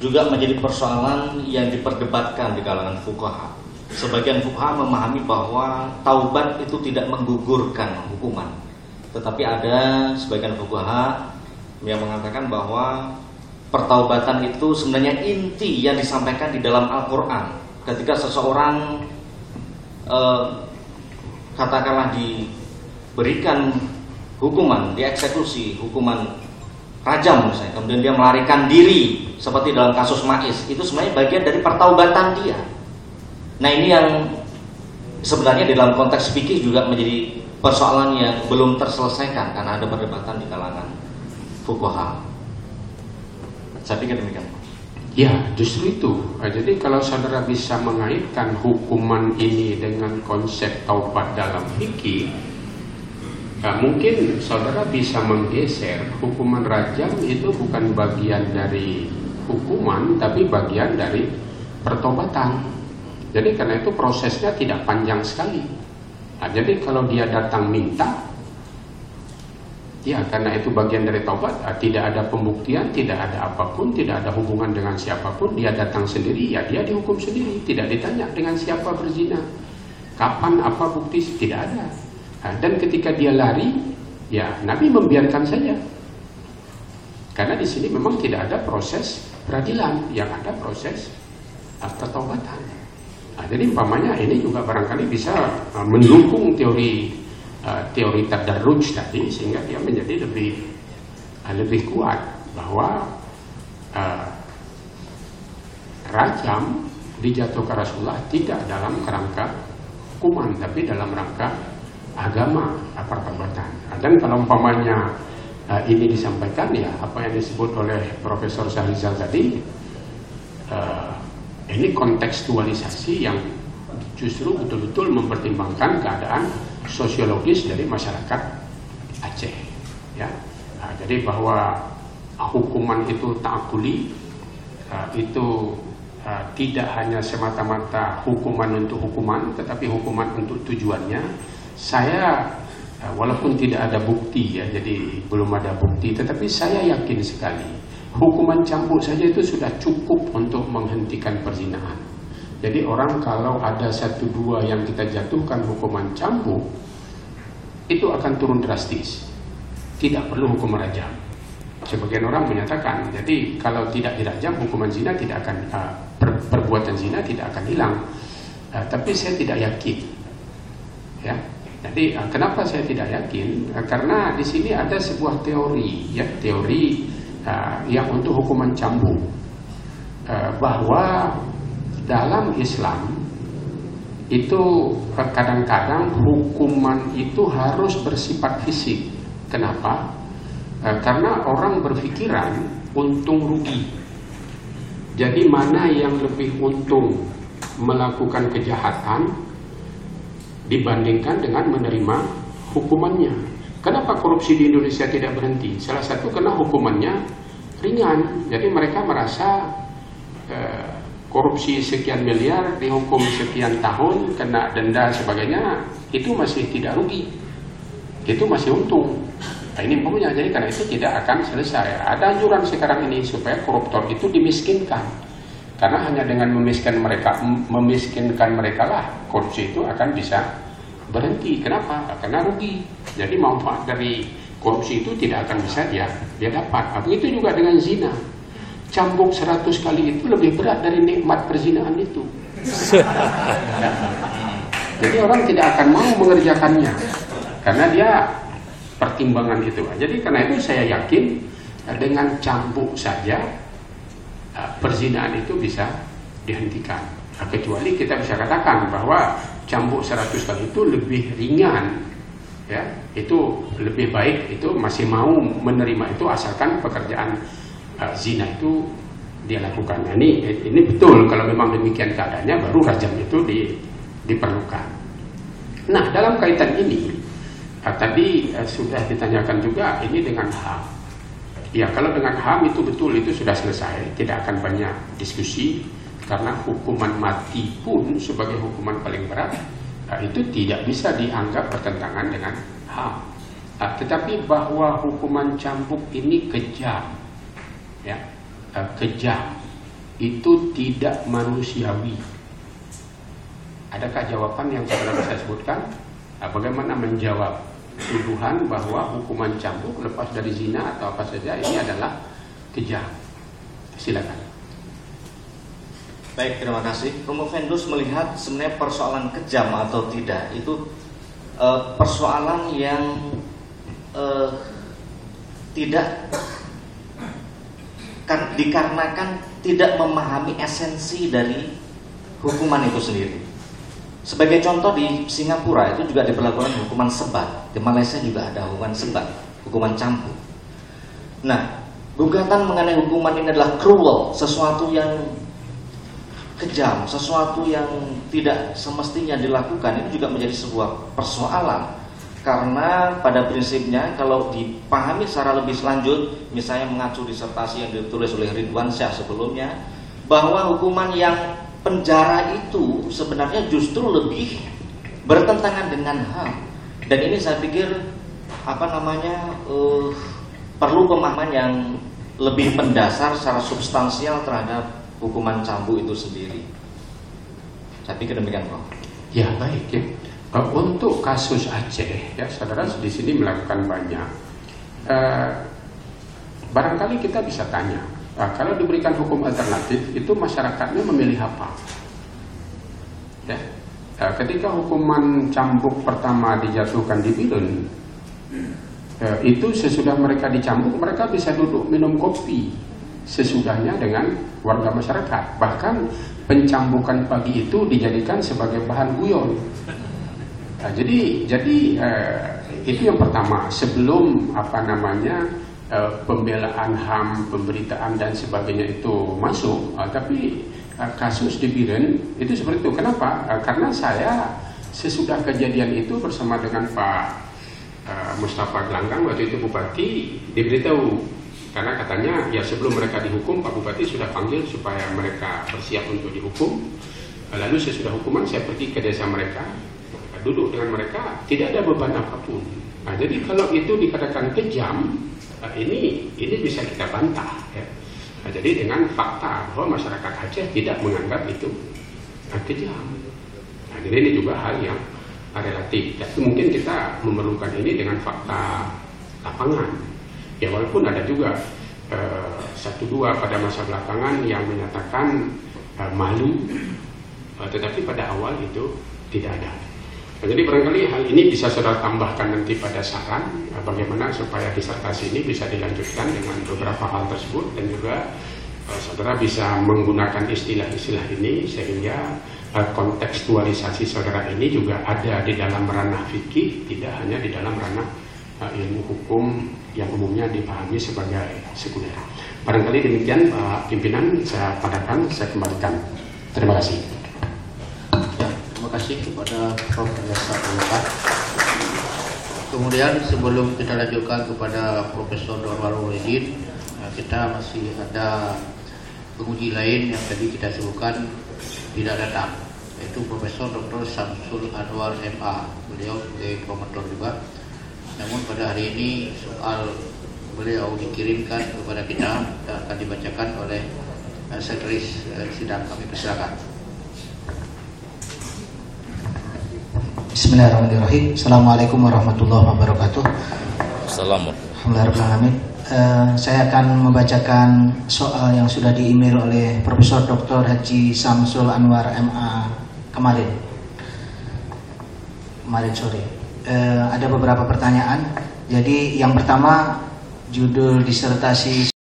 juga menjadi persoalan yang diperdebatkan di kalangan fuqaha. Sebagian fuqaha memahami bahwa taubat itu tidak menggugurkan hukuman, tetapi ada sebagian fuqaha yang mengatakan bahwa pertaubatan itu sebenarnya inti yang disampaikan di dalam Al-Quran. Ketika seseorang katakanlah diberikan hukuman, dieksekusi, hukuman rajam misalnya, kemudian dia melarikan diri seperti dalam kasus Maiz, itu sebenarnya bagian dari pertaubatan dia. Nah, ini yang sebenarnya di dalam konteks fikih juga menjadi persoalan yang belum terselesaikan karena ada perdebatan di kalangan fuqaha. Saya pikir demikian. Ya, justru itu. Jadi kalau saudara bisa mengaitkan hukuman ini dengan konsep taubat dalam fikih, mungkin saudara bisa menggeser hukuman rajam itu bukan bagian dari hukuman, tapi bagian dari pertobatan. Jadi karena itu prosesnya tidak panjang sekali. Jadi kalau dia datang minta, ya karena itu bagian dari taubat, tidak ada pembuktian, tidak ada apapun, tidak ada hubungan dengan siapapun, dia datang sendiri, ya dia dihukum sendiri, tidak ditanya dengan siapa berzina, kapan, apa bukti, tidak ada. Dan ketika dia lari, ya Nabi membiarkan saja. Karena di sini memang tidak ada proses peradilan, yang ada proses pertobatan. Jadi umpamanya ini juga barangkali bisa mendukung teori tadarruj tadi, sehingga dia menjadi lebih kuat bahwa rajam dijatuhkan Rasulullah tidak dalam kerangka hukuman, tapi dalam rangka agama, pertobatan. Dan kalau umpamanya ini disampaikan, ya apa yang disebut oleh Profesor Sahrizal tadi, ini kontekstualisasi yang justru betul-betul mempertimbangkan keadaan sosiologis dari masyarakat Aceh. Ya, jadi bahwa hukuman itu ta'akuli, itu tidak hanya semata-mata hukuman untuk hukuman, tetapi hukuman untuk tujuannya. Saya walaupun tidak ada bukti, ya, jadi belum ada bukti, tetapi saya yakin sekali hukuman cambuk saja itu sudah cukup untuk menghentikan perzinahan. Jadi orang kalau ada 1-2 yang kita jatuhkan hukuman cambuk, itu akan turun drastis. Tidak perlu hukuman rajam. Sebagian orang menyatakan, jadi kalau tidak dirajam, hukuman zina tidak akan, perbuatan zina tidak akan hilang. Tapi saya tidak yakin. Ya. Jadi kenapa saya tidak yakin? Karena di sini ada sebuah teori, ya, teori yang untuk hukuman cambuk, bahwa dalam Islam itu kadang-kadang hukuman itu harus bersifat fisik. Kenapa? Karena orang berpikiran untung rugi. Jadi mana yang lebih untung melakukan kejahatan dibandingkan dengan menerima hukumannya. Kenapa korupsi di Indonesia tidak berhenti? Salah satu karena hukumannya ringan. Jadi mereka merasa korupsi sekian miliar dihukum sekian tahun, kena denda sebagainya, itu masih tidak rugi, itu masih untung. Nah, ini punya. Jadi karena itu tidak akan selesai. Ada anjuran sekarang ini supaya koruptor itu dimiskinkan, karena hanya dengan memiskinkan mereka lah korupsi itu akan bisa berhenti. Kenapa? Karena rugi. Jadi manfaat dari korupsi itu tidak akan bisa dia dapat. Begitu juga dengan zina. Cambuk 100 kali itu lebih berat dari nikmat perzinahan itu. Jadi orang tidak akan mau mengerjakannya karena dia pertimbangan itu. Jadi karena itu saya yakin dengan cambuk saja perzinahan itu bisa dihentikan. Kecuali kita bisa katakan bahwa cambuk 100 kali itu lebih ringan, ya, itu lebih baik, itu masih mau menerima itu asalkan pekerjaan zina itu dia lakukan. Nah, ini betul, kalau memang demikian keadaannya baru rajam itu diperlukan. Nah, dalam kaitan ini tadi sudah ditanyakan juga ini dengan HAM. Ya, kalau dengan HAM itu betul, itu sudah selesai, tidak akan banyak diskusi. Karena hukuman mati pun sebagai hukuman paling berat itu tidak bisa dianggap bertentangan dengan HAM. Tetapi bahwa hukuman cambuk ini kejam, ya, kejam, itu tidak manusiawi. Adakah jawaban yang saudara bisa sebutkan? Bagaimana menjawab tuduhan bahwa hukuman cambuk lepas dari zina atau apa saja ini adalah kejam? Silakan. Baik, terima kasih. Romo Vendus melihat sebenarnya persoalan kejam atau tidak itu persoalan yang tidak dikarenakan tidak memahami esensi dari hukuman itu sendiri. Sebagai contoh, di Singapura itu juga diberlakukan hukuman sebat. Di Malaysia juga ada hukuman sebat, hukuman cambuk. Nah, gugatan mengenai hukuman ini adalah cruel, sesuatu yang kejam, sesuatu yang tidak semestinya dilakukan. Itu juga menjadi sebuah persoalan, karena pada prinsipnya kalau dipahami secara lebih lanjut, misalnya mengacu disertasi yang ditulis oleh Ridwan Syah sebelumnya, bahwa hukuman yang penjara itu sebenarnya justru lebih bertentangan dengan HAM. Dan ini saya pikir perlu pemahaman yang lebih mendasar secara substansial terhadap hukuman cambuk itu sendiri. Saya pikir demikian, Prof. Ya, baik ya. Untuk kasus Aceh, ya saudara di sini melakukan banyak. Barangkali kita bisa tanya, kalau diberikan hukum alternatif, itu masyarakatnya memilih apa? Ya, ketika hukuman cambuk pertama dijatuhkan di Bilun, itu sesudah mereka dicambuk, mereka bisa duduk minum kopi sesudahnya dengan warga masyarakat. Bahkan pencambukan pagi itu dijadikan sebagai bahan guyon. Nah, jadi itu yang pertama, sebelum pembelaan HAM, pemberitaan dan sebagainya itu masuk. Tapi kasus di Biren itu seperti itu. Kenapa? Karena saya sesudah kejadian itu bersama dengan Pak Mustafa Gelanggang, waktu itu Bupati, diberitahu. Karena katanya ya sebelum mereka dihukum, Pak Bupati sudah panggil supaya mereka bersiap untuk dihukum. Lalu sesudah hukuman saya pergi ke desa mereka, duduk dengan mereka, tidak ada beban apapun. Nah, jadi kalau itu dikatakan kejam, ini bisa kita bantah. Ya. Nah, jadi dengan fakta bahwa masyarakat Aceh tidak menganggap itu kejam. Nah, jadi ini juga hal yang relatif. Jadi mungkin kita memerlukan ini dengan fakta lapangan. Ya, walaupun ada juga 1-2 pada masa belakangan yang menyatakan malu, tetapi pada awal itu tidak ada. Nah, jadi barangkali hal ini bisa saudara tambahkan nanti pada saran bagaimana supaya disertasi ini bisa dilanjutkan dengan beberapa hal tersebut, dan juga saudara bisa menggunakan istilah-istilah ini sehingga kontekstualisasi saudara ini juga ada di dalam ranah fikih, tidak hanya di dalam ranah ilmu hukum yang umumnya dipahami sebagai sekuler. Barangkali demikian Pak Pimpinan, saya padakan, saya kembalikan. Terima kasih. Terima kasih kepada Prof. Yasa Ulfa. Kemudian sebelum kita lanjutkan kepada Profesor Dorwal Walidin, kita masih ada penguji lain yang tadi kita sebutkan tidak datang, yaitu Profesor Dr. Samsul Anwar MA. Beliau sebagai promotor juga. Namun pada hari ini soal beliau dikirimkan kepada kita dan akan dibacakan oleh sekretaris sidang. Kami persilakan. Bismillahirrahmanirrahim. Assalamualaikum warahmatullahi wabarakatuh. Alhamdulillah. Saya akan membacakan soal yang sudah di-email oleh Profesor Dr. Haji Samsul Anwar MA kemarin sore. Ada beberapa pertanyaan. Jadi yang pertama, judul disertasi